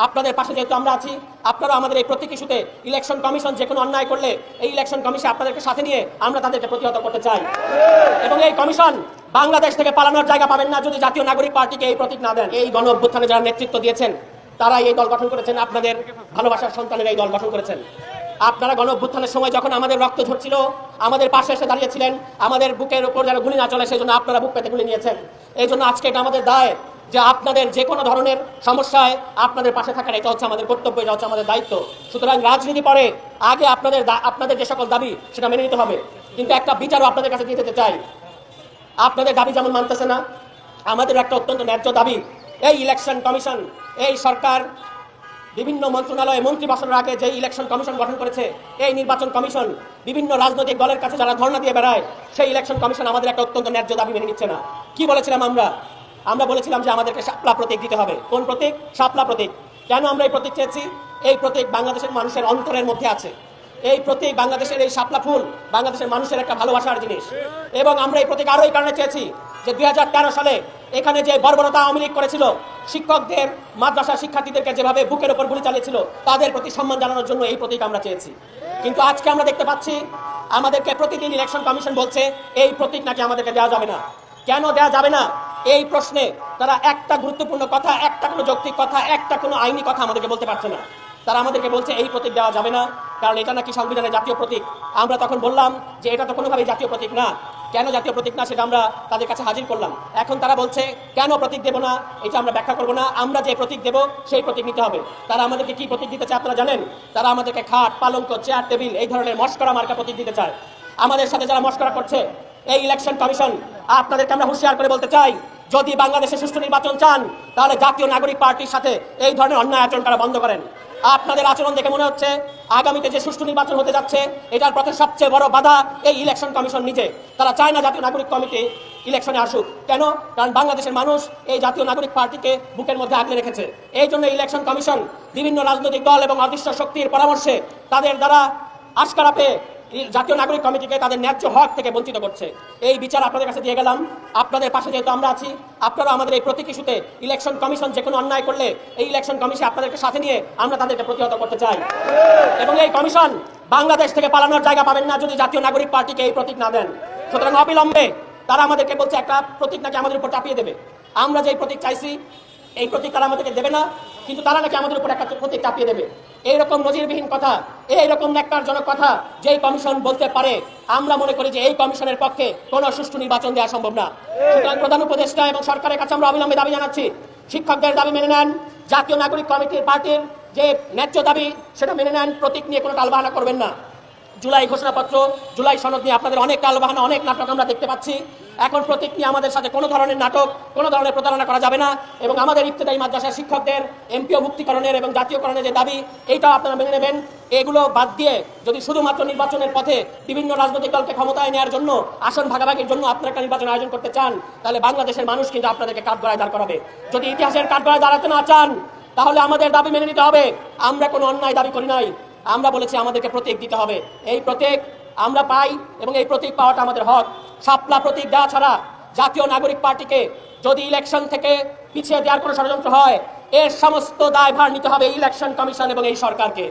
আপনাদের পাশে যেহেতু আমরা আছি, আপনারা আমাদের এই প্রতীক ইস্যুতে ইলেকশন কমিশন যে কোনো অন্যায় করলে এই ইলেকশন কমিশন আপনাদেরকে সাথে নিয়ে আমরা তাদেরকে প্রতিহত করতে চাই। এবং এই কমিশন বাংলাদেশ থেকে পালানোর জায়গা পাবেন না যদি জাতীয় নাগরিক পার্টিকে এই প্রতীক না দেন। এই গণ অভ্যুত্থানে যারা নেতৃত্ব দিয়েছেন তারা এই দল গঠন করেছেন, আপনাদের ভালোবাসার সন্তানের এই দল গঠন করেছেন। আপনারা গণ অভ্যুত্থানের সময় যখন আমাদের রক্ত ঝরছিল, আমাদের পাশে এসে দাঁড়িয়েছিলেন, আমাদের বুকের উপর যেন গুলি না চলে সেই জন্য আপনারা বুক পেতে গুলি নিয়েছেন। এই জন্য আজকে এটা আমাদের দায় যে আপনাদের যে কোনো ধরনের সমস্যায় আপনাদের পাশে থাকার এটা হচ্ছে আমাদের কর্তব্য, এটা হচ্ছে আমাদের দায়িত্ব। সুতরাং রাজনীতি পরে, আগে আপনাদের যে সকল দাবি সেটা মেনে নিতে হবে। কিন্তু একটা বিচারও আপনাদের কাছে দিয়ে যেতে চাই। আপনাদের দাবি যেমন মানতেছে না, আমাদের একটা অত্যন্ত ন্যায্য দাবি, এই ইলেকশন কমিশন, এই সরকার বিভিন্ন মন্ত্রণালয়ে মন্ত্রী বসানোর আগে যে ইলেকশন কমিশন গঠন করেছে, এই নির্বাচন কমিশন বিভিন্ন রাজনৈতিক দলের কাছে যারা ধর্ণা দিয়ে বেড়ায়, সেই ইলেকশন কমিশন আমাদের একটা অত্যন্ত ন্যায্য দাবি মেনে নিচ্ছে না। কি বলেছিলাম আমরা বলেছিলাম যে আমাদেরকে শাপলা প্রতীক দিতে হবে। কোন প্রতীক? শাপলা প্রতীক। কেন আমরা এই প্রতীক চেয়েছি? এই প্রতীক বাংলাদেশের মানুষের অন্তরের মধ্যে আছে। এই প্রতীক বাংলাদেশের এই শাপলা ফুল বাংলাদেশের মানুষের একটা ভালোবাসার জিনিস। এবং আমরা এই প্রতীক আরো এই কারণে চেয়েছি যে 2013 সালে এখানে যে বর্বরতা আওয়ামী লীগ করেছিল, শিক্ষকদের, মাদ্রাসা শিক্ষার্থীদেরকে যেভাবে বুকের উপর গুলি চালিয়েছিল, তাদের প্রতি সম্মান জানানোর জন্য এই প্রতীক আমরা চেয়েছি। কিন্তু আজকে আমরা দেখতে পাচ্ছি আমাদেরকে প্রতিদিন ইলেকশন কমিশন বলছে এই প্রতীক নাকি আমাদেরকে দেওয়া যাবে না। কেন দেওয়া যাবে না এই প্রশ্নে তারা একটা গুরুত্বপূর্ণ কথা, একটা কোনো যৌক্তিক কথা, একটা কোনো আইনি কথা আমাদেরকে বলতে পারছে না। তারা আমাদেরকে বলছে এই প্রতীক দেওয়া যাবে না কারণ এটা নাকি সংবিধানের জাতীয় প্রতীক। আমরা তখন বললাম যে এটা তো কোনোভাবেই জাতীয় প্রতীক না। কেন জাতীয় প্রতীক না সেটা আমরা তাদের কাছে হাজির করলাম। এখন তারা বলছে কেন প্রতীক দেব না, এটা আমরা ব্যাখ্যা করবো না, আমরা যে প্রতীক দেব সেই প্রতীক নিতে হবে। তারা আমাদেরকে কি প্রতীক দিতে চায় আপনারা জানেন? তারা আমাদেরকে খাট, পালঙ্ক, চেয়ার, টেবিল এই ধরনের মস্করা মার্কা প্রতীক দিতে চায়। আমাদের সাথে যারা মস্করা করছে এই ইলেকশন কমিশন, আপনাদেরকে আমরা হুঁশিয়ার করে বলতে চাই, যদি বাংলাদেশে সুষ্ঠু নির্বাচন চান তাহলে জাতীয় নাগরিক পার্টির সাথে এই ধরনের অন্যায় আচরণ করা বন্ধ করেন। আপনাদের আচরণ দেখে মনে হচ্ছে আগামীতে যে সুষ্ঠু নির্বাচন হতে যাচ্ছে এটার পথে সবচেয়ে বড় বাধা এই ইলেকশন কমিশন নিজে। তারা চায় না জাতীয় নাগরিক কমিটি ইলেকশনে আসুক। কেন? কারণ বাংলাদেশের মানুষ এই জাতীয় নাগরিক পার্টিকে বুকের মধ্যে আগলে রেখেছে। এই জন্য ইলেকশন কমিশন বিভিন্ন রাজনৈতিক দল এবং অদৃশ্য শক্তির পরামর্শে তাদের দ্বারা আশকারা পেয়ে জাতীয় নাগরিক কমিটিকে তাদের ন্যায্য হক থেকে বঞ্চিত করছে। এই বিচার আপনাদের কাছে দিয়ে গেলাম। আপনাদের পাশে যেহেতু আমরা আছি, আপনারা আমাদের এই প্রতীক ইস্যুতে ইলেকশন কমিশন যে কোনো অন্যায় করলে এই ইলেকশন কমিশন আপনাদেরকে সাথে নিয়ে আমরা তাদেরকে প্রতিহত করতে চাই। এবং এই কমিশন বাংলাদেশ থেকে পালানোর জায়গা পাবেন না যদি জাতীয় নাগরিক পার্টিকে এই প্রতীক না দেন। সুতরাং অবিলম্বে তারা আমাদেরকে বলছে একটা প্রতীক নাকি আমাদের উপর চাপিয়ে দেবে। আমরা যে প্রতীক চাইছি এই প্রতীক তারা আমাদেরকে দেবে না, কিন্তু তারা নাকি আমাদের উপর একটা প্রতীক চাপিয়ে দেবে। এইরকম নজিরবিহীন কথা, এইরকম ন্যাক্কারজনক কথা যেই কমিশন বলতে পারে, আমরা মনে করি যে এই কমিশনের পক্ষে কোনো সুষ্ঠু নির্বাচন দেওয়া সম্ভব না। সুতরাং প্রধান উপদেষ্টা এবং সরকারের কাছে আমরা অবিলম্বে দাবি জানাচ্ছি, শিক্ষকদের দাবি মেনে নেন, জাতীয় নাগরিক কমিটির পার্টির যে ন্যায্য দাবি সেটা মেনে নেন, প্রতীক নিয়ে কোনো টালবাহানা করবেন না। জুলাই ঘোষণাপত্র, জুলাই সনদ নিয়ে আপনাদের অনেক টালবাহানা, অনেক নাটক আমরা দেখতে পাচ্ছি। এখন প্রতীক নিয়ে আমাদের সাথে কোনো ধরনের নাটক, কোনো ধরনের প্রতারণা করা যাবে না। এবং আমাদের ইবতেদায়ী মাদ্রাসার শিক্ষকদের এমপিও মুক্তিকরণের এবং জাতীয়করণের যে দাবি, এইটাও আপনারা মেনে নেবেন। এগুলো বাদ দিয়ে যদি শুধুমাত্র নির্বাচনের পথে বিভিন্ন রাজনৈতিক দলকে ক্ষমতায় নেওয়ার জন্য, আসন ভাগাভাগির জন্য আপনারা একটা নির্বাচন আয়োজন করতে চান, তাহলে বাংলাদেশের মানুষ কিন্তু আপনাদেরকে কাঠগড়ায় দাঁড় করাবে। যদি ইতিহাসের কাঠগড়ায় দাঁড়াতে না চান তাহলে আমাদের দাবি মেনে নিতে হবে। আমরা কোনো অন্যায় দাবি করি নাই, আমরা বলেছি আমাদেরকে প্রতীক দিতে হবে। এই প্রতীক আমরা পাই এবং এই প্রতীক পাওয়াটা আমাদের হক। শাপলা প্রতীক দেওয়া ছাড়া জাতীয় নাগরিক পার্টিকে যদি ইলেকশন থেকে পিছিয়ে দেওয়ার কোনো ষড়যন্ত্র হয়, এর সমস্ত দায়ভার নিতে হবে ইলেকশন কমিশন এবং এই সরকারকে।